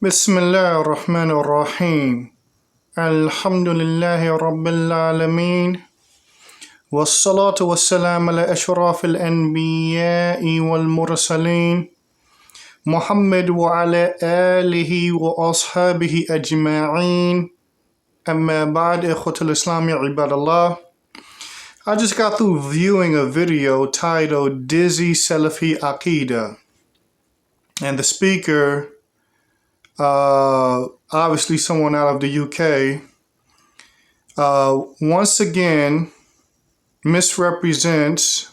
Bismillah ar-Rahman ar-Rahim. Alhamdulillahi Rabbil Alameen. Wassalatu wassalam ala ashraf al-anbiya'i wal-mursaleen. Muhammad wa ala alihi wa ashabihi ajma'een. Amma ba'd, ikhwatul Islami ibadallah. I just got through viewing a video titled Dizzy Salafi Aqeedah. And the speaker, obviously someone out of the UK, once again misrepresents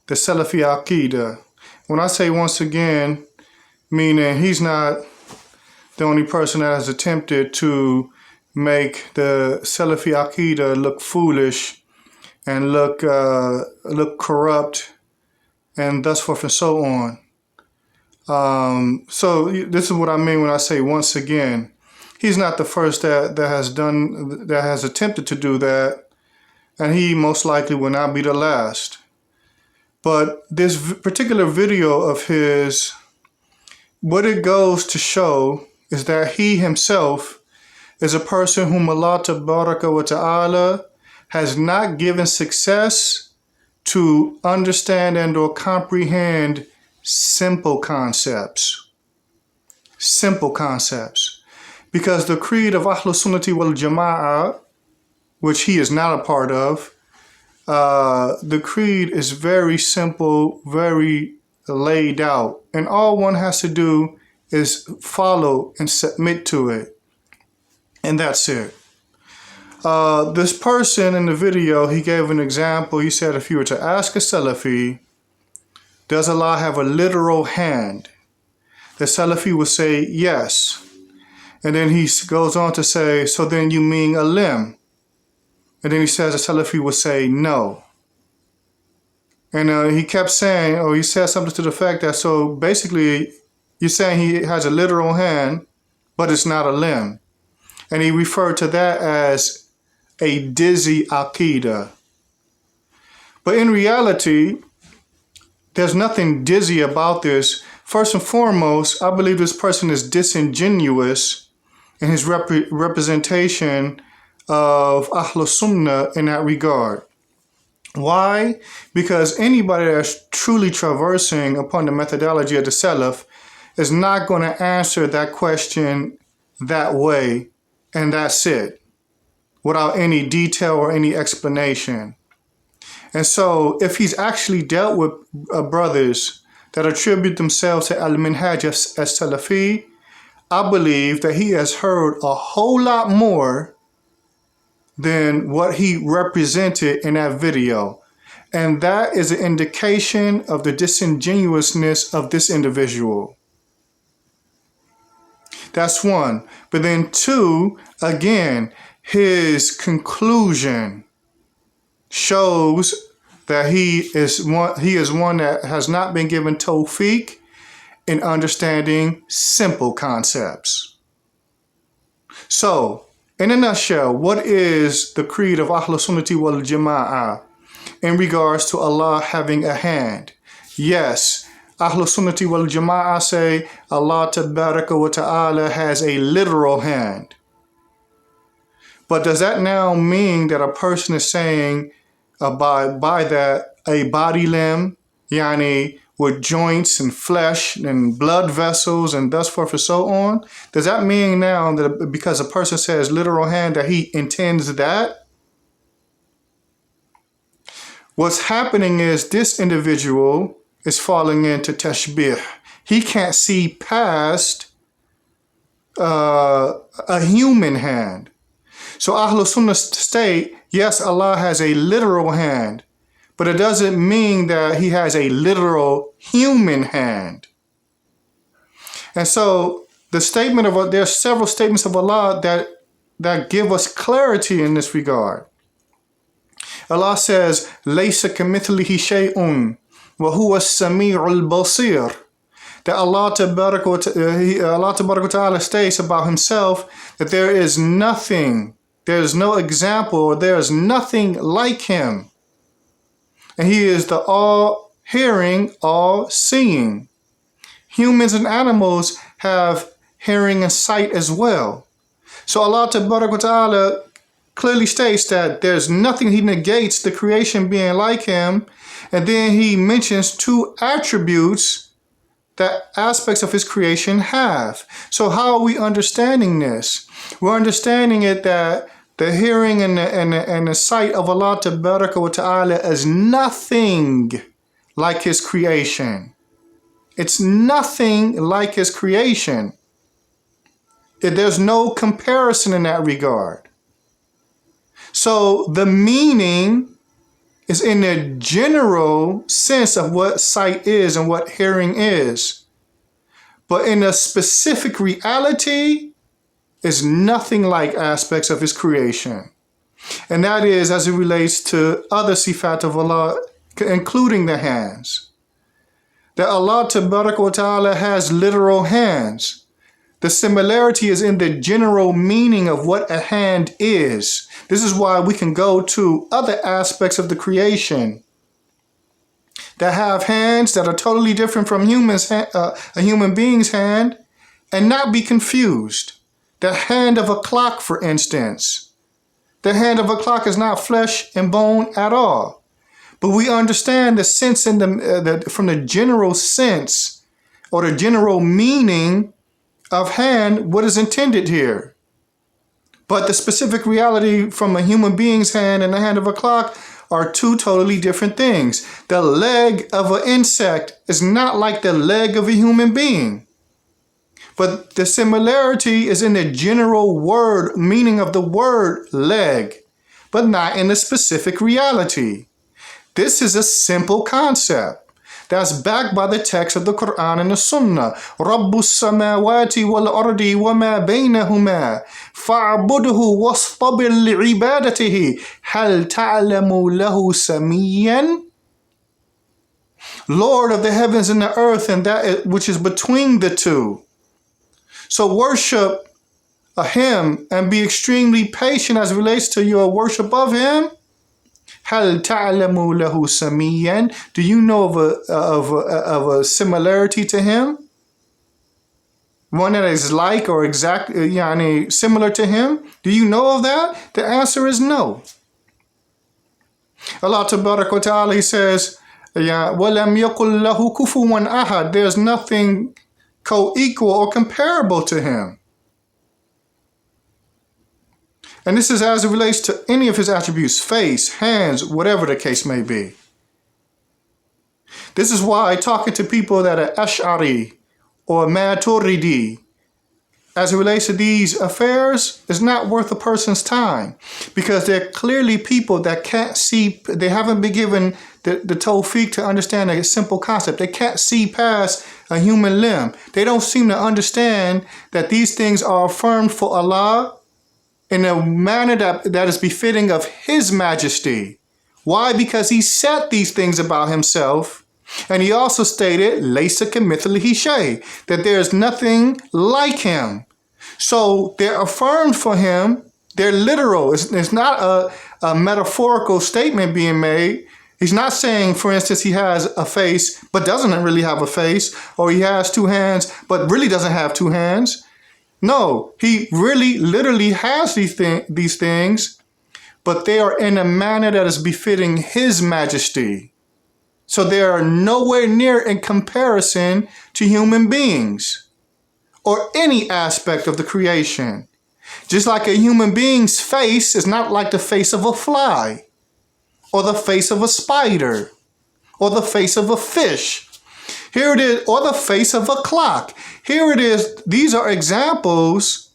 the Salafi Aqeedah. When I say once again, meaning he's not the only person that has attempted to make the Salafi Aqeedah look foolish and look corrupt and thus forth and so on. So this is what I mean when I say once again. He's not the first that has attempted to do that, and he most likely will not be the last. But this particular video of his, what it goes to show is that he himself is a person whom Allah Tabaraka wa Ta'ala has not given success to understand and or comprehend simple concepts. Simple concepts. Because the creed of Ahlus Sunnati wal Jama'ah, which he is not a part of, the creed is very simple, very laid out. And all one has to do is follow and submit to it. And that's it. This person in the video, he gave an example. He said if you were to ask a Salafi, does Allah have a literal hand? The Salafi would say yes. And then he goes on to say, so then you mean a limb? And then he says the Salafi would say no. And he kept saying, or he said something to the fact that, so basically you're saying he has a literal hand, but it's not a limb. And he referred to that as a dizzy Aqeedah. But in reality, there's nothing dizzy about this. First and foremost, I believe this person is disingenuous in his representation of Ahlus Sunnah in that regard. Why? Because anybody that's truly traversing upon the methodology of the Salaf is not going to answer that question that way, and that's it, without any detail or any explanation. And so if he's actually dealt with brothers that attribute themselves to Al-Minhaj as Salafi, I believe that he has heard a whole lot more than what he represented in that video. And that is an indication of the disingenuousness of this individual. That's one. But then two, again, his conclusion shows that he is one that has not been given tawfiq in understanding simple concepts. So, in a nutshell, what is the creed of Ahlus Sunnati wal Jama'ah in regards to Allah having a hand? Yes, Ahlus Sunnati wal Jama'ah say Allah Tabaraka wa Ta'ala has a literal hand. But does that now mean that a person is saying by that a body limb, yani with joints and flesh and blood vessels and thus forth and so on? Does that mean now that because a person says literal hand that he intends that? What's happening is this individual is falling into tashbih. He can't see past a human hand. So Ahlul Sunnah state, yes, Allah has a literal hand, but it doesn't mean that he has a literal human hand. And so there's several statements of Allah that give us clarity in this regard. Allah says, "Laysa kamithlihi shay'un wa huwa as-sami'ul basir." That Allah Tabaraka wa Ta'ala states about himself that there is nothing, there's no example, there is nothing like him. And he is the all-hearing, all-seeing. Humans and animals have hearing, and sight as well. So Allah Ta'ala clearly states that there's nothing, he negates the creation being like him, and then he mentions two attributes that aspects of his creation have. So how are we understanding this? We're understanding it that the hearing and the sight of Allah Ta'ala is nothing like his creation. It's nothing like his creation. There's no comparison in that regard. So the meaning is in the general sense of what sight is and what hearing is. But in a specific reality, is nothing like aspects of his creation. And that is as it relates to other sifat of Allah, including the hands. That Allah Ta'ala has literal hands. The similarity is in the general meaning of what a hand is. This is why we can go to other aspects of the creation that have hands that are totally different from a human being's hand and not be confused. The hand of a clock, for instance. The hand of a clock is not flesh and bone at all. But we understand the sense in from the general sense or the general meaning of hand, what is intended here. But the specific reality from a human being's hand and the hand of a clock are two totally different things. The leg of an insect is not like the leg of a human being. But the similarity is in the general word meaning of the word leg, but not in the specific reality. This is a simple concept that's backed by the text of the Quran and the Sunnah. Rabbus samawati wal ardi wa ma baynahuma fa'budhu wastabir li'ibadatihi hal ta'lamu lahu samiyan. Lord of the heavens and the earth and that which is between the two. So worship him and be extremely patient as it relates to your worship of him. Hal ta'lamu lahu samiyan. Do you know of a similarity to him? One that is like or exactly similar to him? Do you know of that? The answer is no. Allah Ta'ala, he says, وَلَمْ يَقُلْ لَهُ كُفُوًا أَحَدٌ. There's nothing co-equal or comparable to him. And this is as it relates to any of his attributes, face, hands, whatever the case may be. This is why talking to people that are Ash'ari or Maturidi, as it relates to these affairs, is not worth a person's time. Because they're clearly people that can't see, they haven't been given the tawfiq to understand a simple concept. They can't see past a human limb. They don't seem to understand that these things are affirmed for Allah in a manner that is befitting of his majesty. Why? Because he said these things about himself. And he also stated, Laysa kamithlihi shay, that there is nothing like him. So they're affirmed for him. They're literal. It's not a metaphorical statement being made. He's not saying, for instance, he has a face but doesn't really have a face, or he has two hands but really doesn't have two hands. No, he really literally has these things, but they are in a manner that is befitting his majesty. So they are nowhere near in comparison to human beings or any aspect of the creation. Just like a human being's face is not like the face of a fly or the face of a spider or the face of a fish. Here it is, or the face of a clock. Here it is. These are examples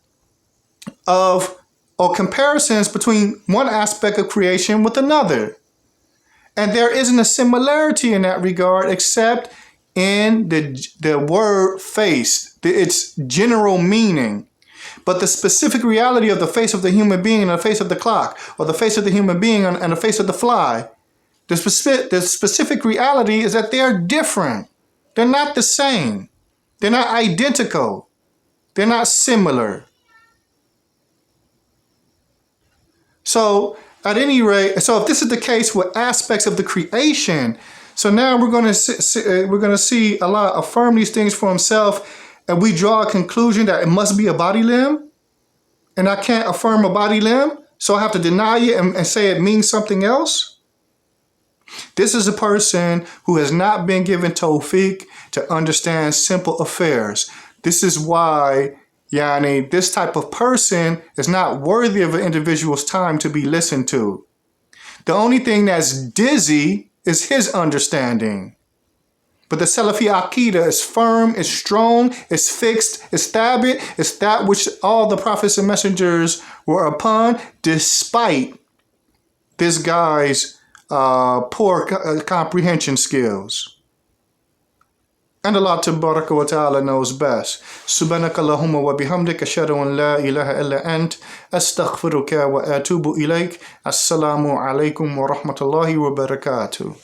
of or comparisons between one aspect of creation with another. And there isn't a similarity in that regard except in the word face, its general meaning. But the specific reality of the face of the human being and the face of the clock, or the face of the human being and the face of the fly, the specific reality is that they are different. They're not the same. They're not identical. They're not similar. So at any rate, so if this is the case with aspects of the creation, so now we're going to see Allah affirm these things for himself and we draw a conclusion that it must be a body limb, and I can't affirm a body limb, so I have to deny it and say it means something else? This is a person who has not been given tawfiq to understand simple affairs. This is why, this type of person is not worthy of an individual's time to be listened to. The only thing that's dizzy is his understanding. But the Salafi Aqeedah is firm, is strong, is fixed, is thabit, is that which all the prophets and messengers were upon, despite this guy's poor comprehension skills. And Allah Tabaraka wa Ta'ala knows best. Subhanaka Allahumma wa bihamdika ashhadu an la ilaha illa ant astaghfiruka wa atubu ilayk. Assalamu alaikum wa rahmatullahi wa barakatuh.